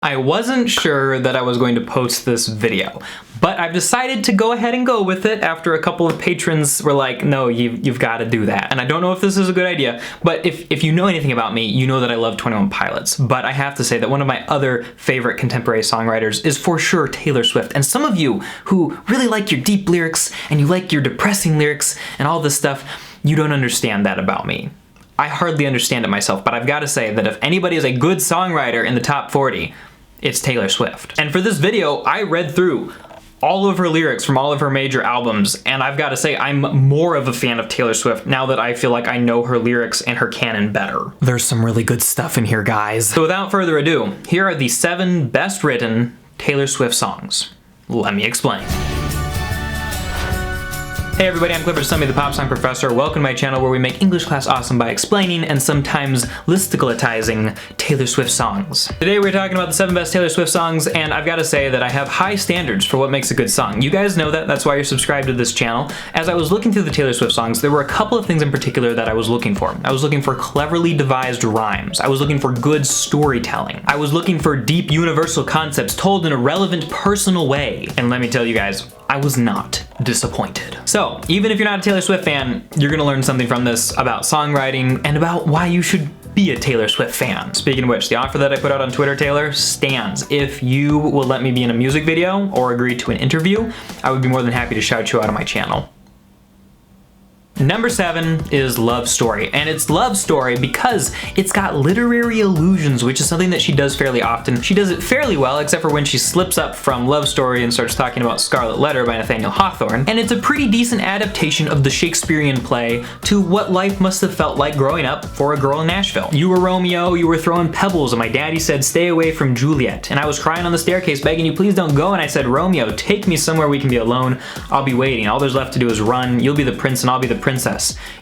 I wasn't sure that I was going to post this video, but I've decided to go ahead and go with it after a couple of patrons were like, no, you've got to do that. And I don't know if this is a good idea, but if you know anything about me, you know that I love 21 Pilots. But I have to say that one of my other favorite contemporary songwriters is for sure Taylor Swift. And some of you who really like your deep lyrics and you like your depressing lyrics and all this stuff, you don't understand that about me. I hardly understand it myself, but I've got to say that if anybody is a good songwriter in the top 40, it's Taylor Swift. And for this video, I read through all of her lyrics from all of her major albums, and I've got to say I'm more of a fan of Taylor Swift now that I feel like I know her lyrics and her canon better. There's some really good stuff in here, guys. So without further ado, here are the 7 best written Taylor Swift songs. Let me explain. Hey everybody, I'm Clifford Stumby, the Pop Song Professor. Welcome to my channel where we make English class awesome by explaining and sometimes listicalizing Taylor Swift songs. Today we're talking about the 7 best Taylor Swift songs, and I've got to say that I have high standards for what makes a good song. You guys know that, that's why you're subscribed to this channel. As I was looking through the Taylor Swift songs, there were a couple of things in particular that I was looking for. I was looking for cleverly devised rhymes. I was looking for good storytelling. I was looking for deep universal concepts told in a relevant, personal way. And let me tell you guys, I was not disappointed. So, even if you're not a Taylor Swift fan, you're gonna learn something from this about songwriting and about why you should be a Taylor Swift fan. Speaking of which, the offer that I put out on Twitter, Taylor, stands. If you will let me be in a music video or agree to an interview, I would be more than happy to shout you out on my channel. Number 7 is Love Story, and it's Love Story because it's got literary allusions, which is something that she does fairly often. She does it fairly well, except for when she slips up from Love Story and starts talking about Scarlet Letter by Nathaniel Hawthorne, and it's a pretty decent adaptation of the Shakespearean play to what life must have felt like growing up for a girl in Nashville. You were Romeo, you were throwing pebbles, and my daddy said, stay away from Juliet, and I was crying on the staircase begging you, please don't go, and I said, Romeo, take me somewhere we can be alone. I'll be waiting. All there's left to do is run. You'll be the prince and I'll be the princess.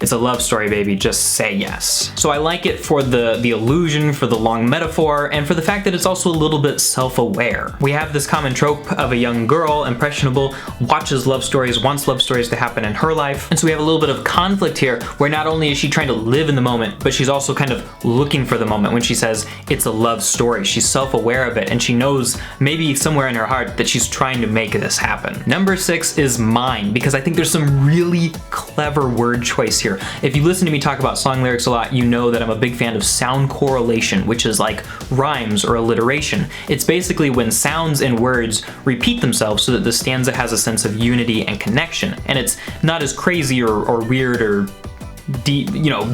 It's a love story, baby. Just say yes. So I like it for the illusion, for the long metaphor, and for the fact that it's also a little bit self-aware. We have this common trope of a young girl, impressionable, watches love stories, wants love stories to happen in her life. And so we have a little bit of conflict here where not only is she trying to live in the moment, but she's also kind of looking for the moment when she says it's a love story. She's self-aware of it, and she knows maybe somewhere in her heart that she's trying to make this happen. Number 6 is Mine, because I think there's some really clever word choice here. If you listen to me talk about song lyrics a lot, you know that I'm a big fan of sound correlation, which is like rhymes or alliteration. It's basically when sounds and words repeat themselves so that the stanza has a sense of unity and connection, and it's not as crazy or weird or deep,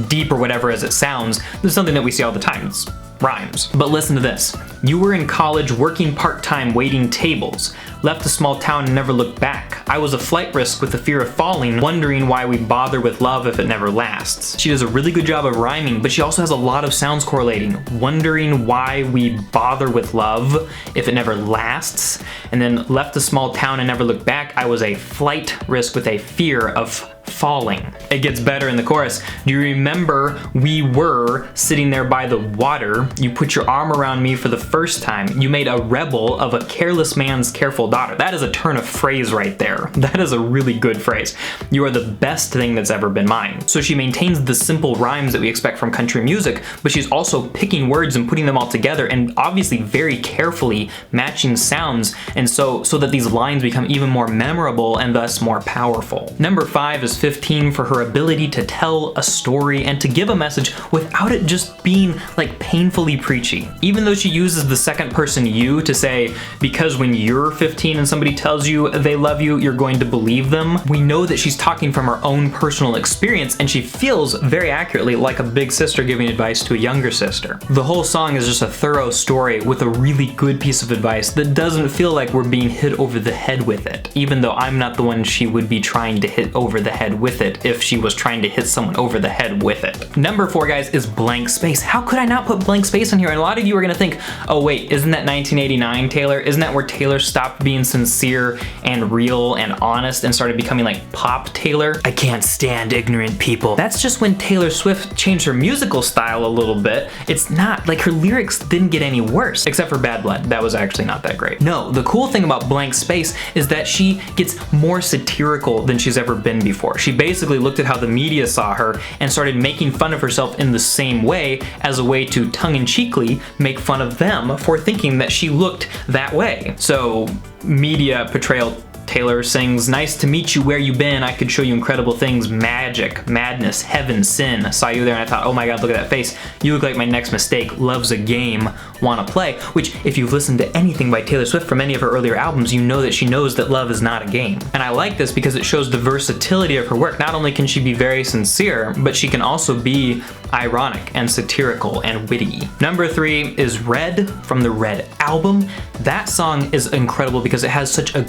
deep or whatever as it sounds. This is something that we see all the time. It's rhymes. But listen to this. You were in college working part-time waiting tables. Left a small town and never looked back. I was a flight risk with the fear of falling, wondering why we bother with love if it never lasts. She does a really good job of rhyming, but she also has a lot of sounds correlating. Wondering why we bother with love if it never lasts. And then left a small town and never looked back. I was a flight risk with a fear of falling. It gets better in the chorus. Do you remember we were sitting there by the water? You put your arm around me for the first time. You made a rebel of a careless man's careful daughter. That is a turn of phrase right there. That is a really good phrase. You are the best thing that's ever been mine. So she maintains the simple rhymes that we expect from country music, but she's also picking words and putting them all together and obviously very carefully matching sounds, and so that these lines become even more memorable and thus more powerful. Number 5 is 15 for her ability to tell a story and to give a message without it just being like painfully preachy. Even though she uses the second person you to say, because when you're 15 and somebody tells you they love you, you're going to believe them, we know that she's talking from her own personal experience, and she feels very accurately like a big sister giving advice to a younger sister. The whole song is just a thorough story with a really good piece of advice that doesn't feel like we're being hit over the head with it, even though I'm not the one she would be trying to hit over the head with it if she was trying to hit someone over the head with it. Number 4, guys, is Blank Space. How could I not put Blank Space in here? And a lot of you are gonna think, oh wait, isn't that 1989 Taylor? Isn't that where Taylor stopped being sincere and real and honest and started becoming like pop Taylor? I can't stand ignorant people. That's just when Taylor Swift changed her musical style a little bit. It's not like her lyrics didn't get any worse, except for Bad Blood. That was actually not that great. No, the cool thing about Blank Space is that she gets more satirical than she's ever been before. for. She basically looked at how the media saw her and started making fun of herself in the same way as a way to tongue-in-cheekly make fun of them for thinking that she looked that way. So, media portrayal. Taylor sings, "Nice to meet you, where you been? I could show you incredible things, magic, madness, heaven, sin. I saw you there and I thought, oh my god, look at that face. You look like my next mistake. Love's a game. Wanna play?" Which, if you've listened to anything by Taylor Swift from any of her earlier albums, you know that she knows that love is not a game. And I like this because it shows the versatility of her work. Not only can she be very sincere, but she can also be ironic and satirical and witty. Number 3 is Red from the Red album. That song is incredible because it has such a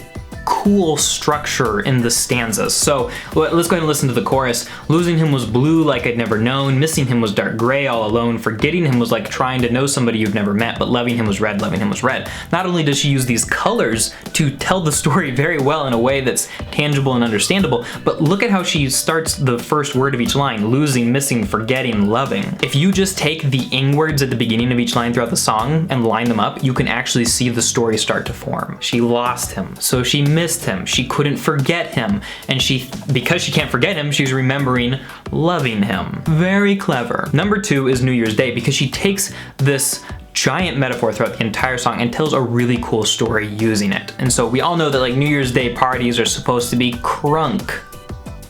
cool structure in the stanzas. So let's go ahead and listen to the chorus. "Losing him was blue like I'd never known. Missing him was dark gray all alone. Forgetting him was like trying to know somebody you've never met. But loving him was red, loving him was red." Not only does she use these colors to tell the story very well in a way that's tangible and understandable, but look at how she starts the first word of each line. Losing, missing, forgetting, loving. If you just take the ing words at the beginning of each line throughout the song and line them up, you can actually see the story start to form. She lost him, so she missed him. She couldn't forget him, and because she can't forget him, she's remembering loving him. Very clever. Number 2 is New Year's Day, because she takes this giant metaphor throughout the entire song and tells a really cool story using it. And so we all know that like New Year's Day parties are supposed to be crunk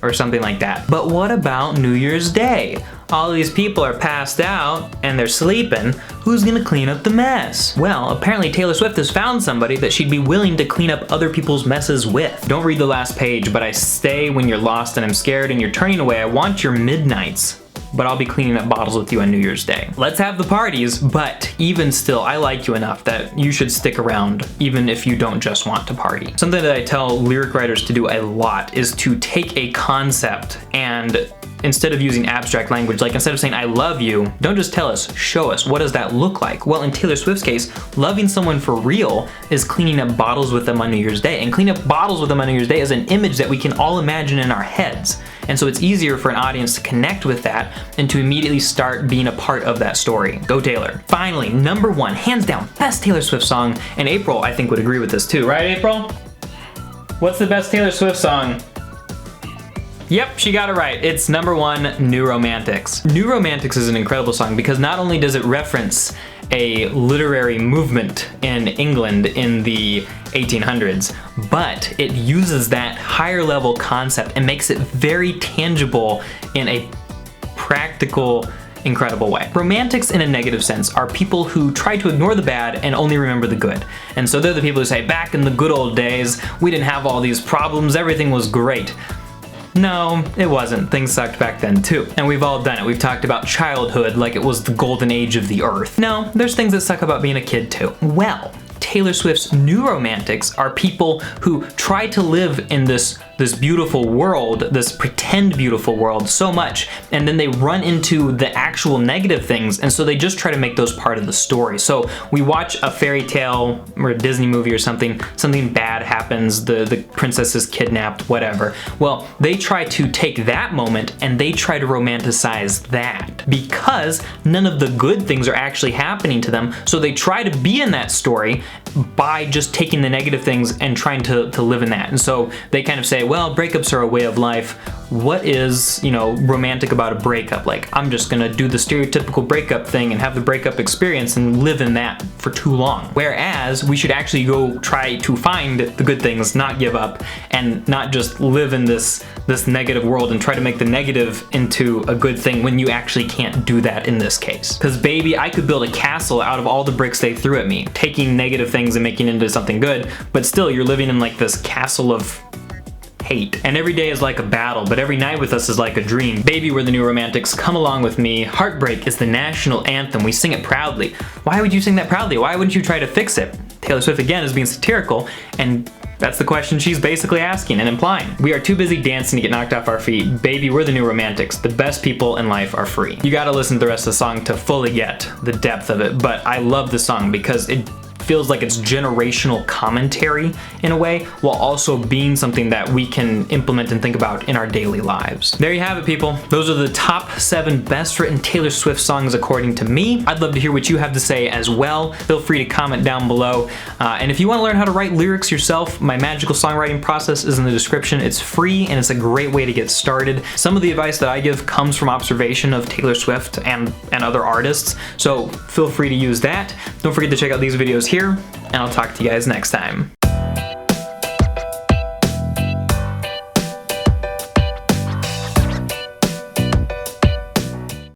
or something like that. But what about New Year's Day? All these people are passed out and they're sleeping. Who's gonna clean up the mess? Well, apparently Taylor Swift has found somebody that she'd be willing to clean up other people's messes with. Don't read the last page, but I stay when you're lost and I'm scared and you're turning away. I want your midnights, but I'll be cleaning up bottles with you on New Year's Day. Let's have the parties, but even still, I like you enough that you should stick around even if you don't just want to party. Something that I tell lyric writers to do a lot is to take a concept and instead of using abstract language, like instead of saying I love you, don't just tell us, show us. What does that look like? Well, in Taylor Swift's case, loving someone for real is cleaning up bottles with them on New Year's Day. And cleaning up bottles with them on New Year's Day is an image that we can all imagine in our heads. And so it's easier for an audience to connect with that and to immediately start being a part of that story. Go Taylor. Finally, number 1, hands down, best Taylor Swift song, and April I think would agree with this too, right April? What's the best Taylor Swift song? Yep, she got it right. It's number 1, New Romantics. New Romantics is an incredible song because not only does it reference a literary movement in England in the 1800s, but it uses that higher level concept and makes it very tangible in a practical, incredible way. Romantics in a negative sense are people who try to ignore the bad and only remember the good. And so they're the people who say, back in the good old days, we didn't have all these problems, everything was great. No, it wasn't. Things sucked back then too. And we've all done it. We've talked about childhood like it was the golden age of the earth. No, there's things that suck about being a kid too. Well, Taylor Swift's New Romantics are people who try to live in this beautiful world, this pretend beautiful world so much, and then they run into the actual negative things, and so they just try to make those part of the story. So we watch a fairy tale or a Disney movie or something bad happens, the princess is kidnapped, whatever. Well, they try to take that moment and they try to romanticize that because none of the good things are actually happening to them, so they try to be in that story by just taking the negative things and trying to live in that. And so they kind of say, well, breakups are a way of life. What is, romantic about a breakup? Like, I'm just gonna do the stereotypical breakup thing and have the breakup experience and live in that for too long. Whereas we should actually go try to find the good things, not give up, and not just live in this negative world and try to make the negative into a good thing when you actually can't do that in this case. Because baby, I could build a castle out of all the bricks they threw at me, taking negative things and making it into something good, but still you're living in like this castle of hate. And every day is like a battle, but every night with us is like a dream. Baby, we're the New Romantics, come along with me. Heartbreak is the national anthem, we sing it proudly. Why would you sing that proudly? Why wouldn't you try to fix it? Taylor Swift again is being satirical, and that's the question she's basically asking and implying. We are too busy dancing to get knocked off our feet. Baby, we're the New Romantics. The best people in life are free. You gotta listen to the rest of the song to fully get the depth of it, but I love the song because it feels like it's generational commentary in a way, while also being something that we can implement and think about in our daily lives. There you have it, people. Those are the top 7 best written Taylor Swift songs according to me. I'd love to hear what you have to say as well. Feel free to comment down below. And if you want to learn how to write lyrics yourself, my magical songwriting process is in the description. It's free and it's a great way to get started. Some of the advice that I give comes from observation of Taylor Swift and other artists, so feel free to use that. Don't forget to check out these videos here, and I'll talk to you guys next time.